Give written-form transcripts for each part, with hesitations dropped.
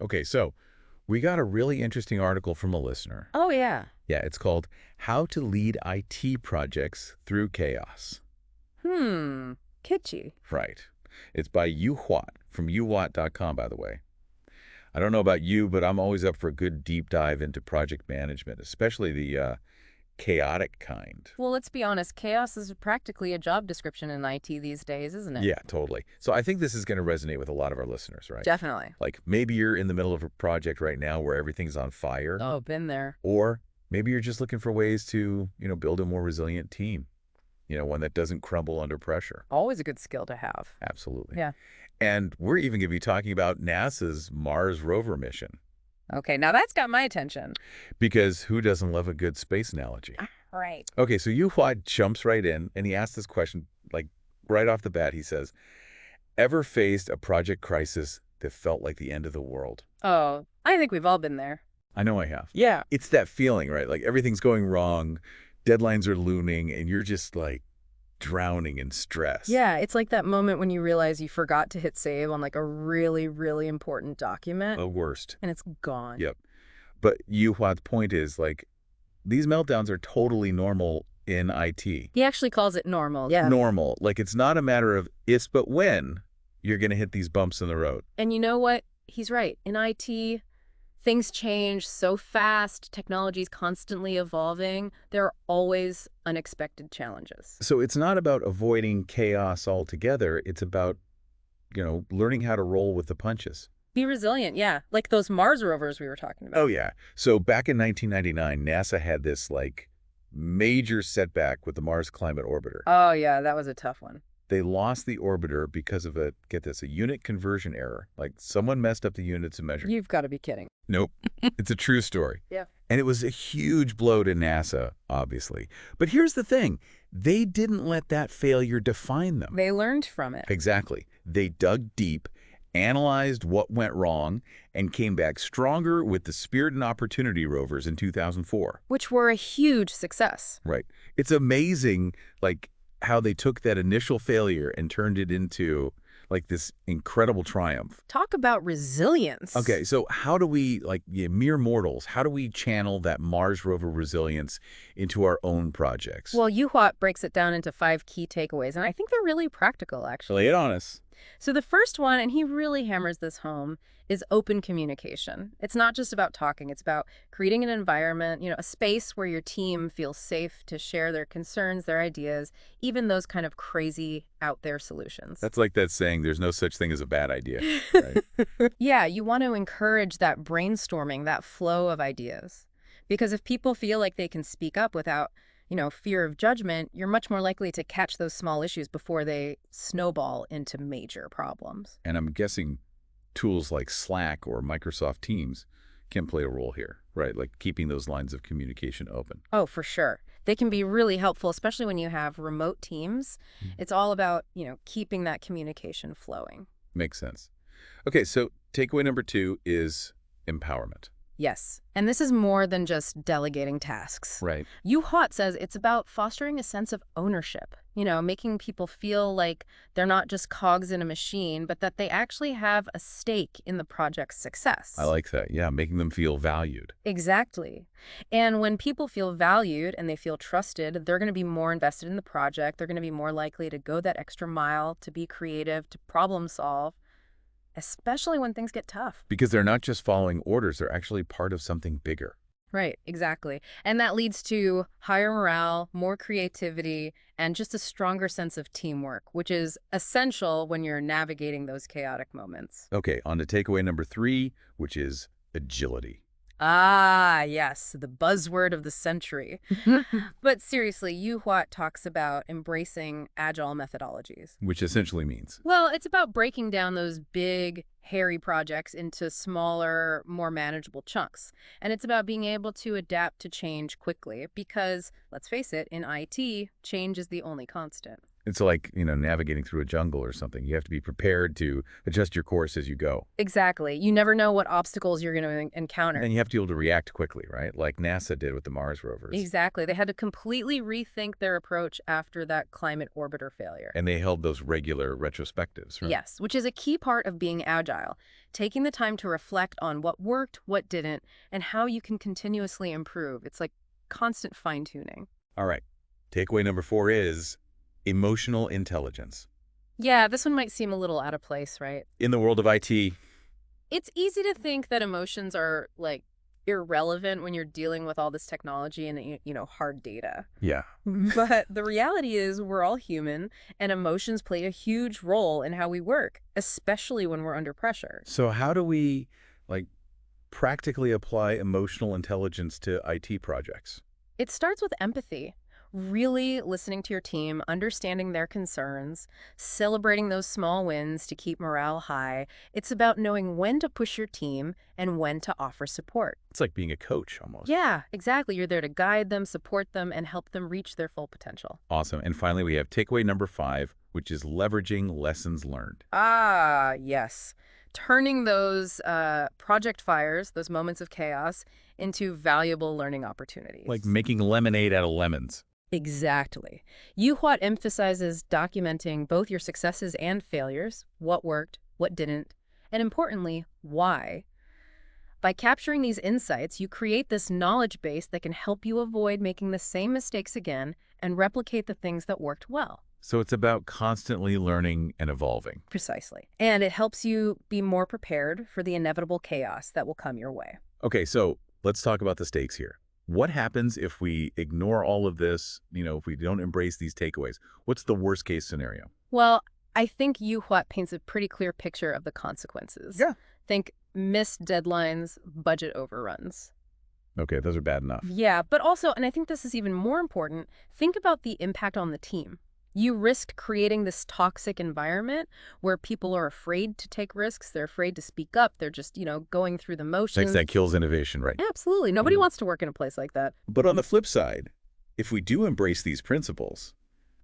Okay, so we got a really interesting article from a listener. Oh, yeah. Yeah, it's called How to Lead IT Projects Through Chaos. Kitschy. Right. It's by 𝗀𝗏 from 𝗀𝗏.com, by the way. I don't know about you, but I'm always up for a good deep dive into project management, especially the chaotic kind. Well, let's be honest, chaos is practically a job description in IT these days, isn't it? Yeah, totally. So I think this is going to resonate with a lot of our listeners, right? Definitely. Like maybe you're in the middle of a project right now where everything's on fire. Oh, been there. Or maybe you're just looking for ways to, build a more resilient team. One that doesn't crumble under pressure. Always a good skill to have. Absolutely. Yeah. And we're even going to be talking about NASA's Mars rover mission. Okay, now that's got my attention. Because who doesn't love a good space analogy? Right. Okay, so 𝗀𝗏 jumps right in, and he asks this question, like, right off the bat. He says, ever faced a project crisis that felt like the end of the world? Oh, I think we've all been there. I know I have. Yeah. It's that feeling, right? Like, everything's going wrong, deadlines are looming, and you're just, like, drowning in stress. Yeah, it's like that moment when you realize you forgot to hit save on, like, a really, really important document. The worst. And it's gone. Yep. But 𝗀𝗏's point is, like, these meltdowns are totally normal in IT. He actually calls it normal. Yeah. Normal. Like, it's not a matter of if but when you're going to hit these bumps in the road. And you know what? He's right. In IT, things change so fast. Technology's constantly evolving. There are always unexpected challenges. So it's not about avoiding chaos altogether. It's about, learning how to roll with the punches. Be resilient, yeah. Like those Mars rovers we were talking about. Oh, yeah. So back in 1999, NASA had this, like, major setback with the Mars Climate Orbiter. Oh, yeah, that was a tough one. They lost the orbiter because of a unit conversion error. Like, someone messed up the units of measure. You've got to be kidding. Nope. It's a true story. Yeah. And it was a huge blow to NASA, obviously. But here's the thing. They didn't let that failure define them. They learned from it. Exactly. They dug deep, analyzed what went wrong, and came back stronger with the Spirit and Opportunity rovers in 2004. Which were a huge success. Right. It's amazing, like, how they took that initial failure and turned it into, like, this incredible triumph. Talk about resilience. Okay, so how do we, like, mere mortals, how do we channel that Mars rover resilience into our own projects? Well, 𝗀𝗏 breaks it down into 5 key takeaways, and I think they're really practical, actually. Lay it on us. So the first one, and he really hammers this home, is open communication. It's not just about talking. It's about creating an environment, a space where your team feels safe to share their concerns, their ideas, even those kind of crazy out there solutions. That's like that saying, there's no such thing as a bad idea, right? Yeah, you want to encourage that brainstorming, that flow of ideas. Because if people feel like they can speak up without fear of judgment, you're much more likely to catch those small issues before they snowball into major problems. And I'm guessing tools like Slack or Microsoft Teams can play a role here, right? Like keeping those lines of communication open. Oh, for sure. They can be really helpful, especially when you have remote teams. It's all about, keeping that communication flowing. Makes sense. Okay, so takeaway number 2 is empowerment. Yes. And this is more than just delegating tasks. Right. 𝗀𝗏 says it's about fostering a sense of ownership, making people feel like they're not just cogs in a machine, but that they actually have a stake in the project's success. I like that. Yeah, making them feel valued. Exactly. And when people feel valued and they feel trusted, they're going to be more invested in the project. They're going to be more likely to go that extra mile, to be creative, to problem solve. Especially when things get tough. Because they're not just following orders, they're actually part of something bigger. Right, exactly. And that leads to higher morale, more creativity, and just a stronger sense of teamwork, which is essential when you're navigating those chaotic moments. Okay, on to takeaway number 3, which is agility. Ah, yes, the buzzword of the century. But seriously, 𝗀𝗏 talks about embracing agile methodologies. Which essentially means? Well, it's about breaking down those big, hairy projects into smaller, more manageable chunks. And it's about being able to adapt to change quickly because, let's face it, in IT, change is the only constant. It's like, navigating through a jungle or something. You have to be prepared to adjust your course as you go. Exactly. You never know what obstacles you're going to encounter. And you have to be able to react quickly, right? Like NASA did with the Mars rovers. Exactly. They had to completely rethink their approach after that climate orbiter failure. And they held those regular retrospectives, right? Yes, which is a key part of being agile, taking the time to reflect on what worked, what didn't, and how you can continuously improve. It's like constant fine-tuning. All right. Takeaway number 4 is emotional intelligence. Yeah, this one might seem a little out of place, right? In the world of IT, It's easy to think that emotions are, like, irrelevant when you're dealing with all this technology and, hard data. yeah. But the reality is we're all human, and emotions play a huge role in how we work, especially when we're under pressure. So how do we, practically apply emotional intelligence to IT projects? It starts with empathy. Really listening to your team, understanding their concerns, celebrating those small wins to keep morale high. It's about knowing when to push your team and when to offer support. It's like being a coach almost. Yeah, exactly. You're there to guide them, support them, and help them reach their full potential. Awesome. And finally, we have takeaway number 5, which is leveraging lessons learned. Ah, yes. Turning those project fires, those moments of chaos, into valuable learning opportunities. Like making lemonade out of lemons. Exactly. 𝗀𝗏 emphasizes documenting both your successes and failures, what worked, what didn't, and importantly, why. By capturing these insights, you create this knowledge base that can help you avoid making the same mistakes again and replicate the things that worked well. So it's about constantly learning and evolving. Precisely. And it helps you be more prepared for the inevitable chaos that will come your way. Okay, so let's talk about the stakes here. What happens if we ignore all of this, if we don't embrace these takeaways? What's the worst case scenario? Well, I think 𝗀𝗏 paints a pretty clear picture of the consequences. Yeah. Think missed deadlines, budget overruns. Okay, those are bad enough. Yeah, but also, and I think this is even more important, think about the impact on the team. You risked creating this toxic environment where people are afraid to take risks. They're afraid to speak up. They're just, going through the motions. That kills innovation, right? Absolutely. Nobody wants to work in a place like that. But on the flip side, if we do embrace these principles,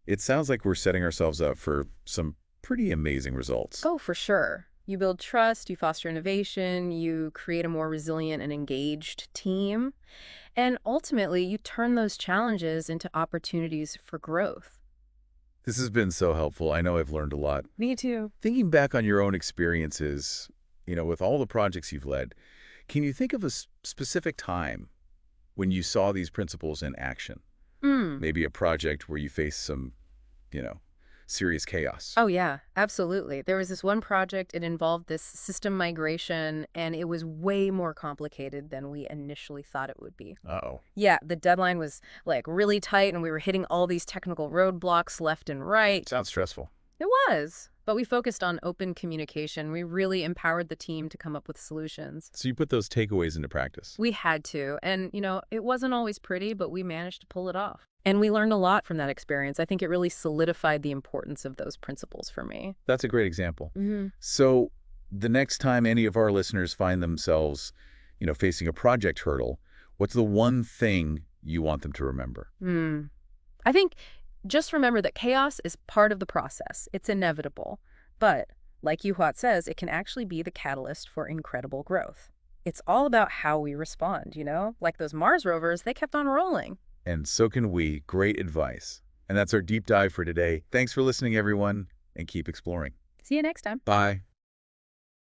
it sounds like we're setting ourselves up for some pretty amazing results. Oh, for sure. You build trust, you foster innovation, you create a more resilient and engaged team. And ultimately, you turn those challenges into opportunities for growth. This has been so helpful. I know I've learned a lot. Me too. Thinking back on your own experiences, with all the projects you've led, can you think of a specific time when you saw these principles in action? Maybe a project where you faced some, serious chaos. Oh, yeah, absolutely. There was this one project, it involved this system migration, and it was way more complicated than we initially thought it would be. Uh-oh. Yeah, the deadline was really tight, and we were hitting all these technical roadblocks left and right. Sounds stressful. It was. But we focused on open communication. We really empowered the team to come up with solutions. So you put those takeaways into practice. We had to. And, it wasn't always pretty, but we managed to pull it off. And we learned a lot from that experience. I think it really solidified the importance of those principles for me. That's a great example. So the next time any of our listeners find themselves, facing a project hurdle, what's the one thing you want them to remember? I think just remember that chaos is part of the process. It's inevitable. But like 𝗀𝗏 says, it can actually be the catalyst for incredible growth. It's all about how we respond, Like those Mars rovers, they kept on rolling. And so can we. Great advice. And that's our deep dive for today. Thanks for listening, everyone, and keep exploring. See you next time. Bye.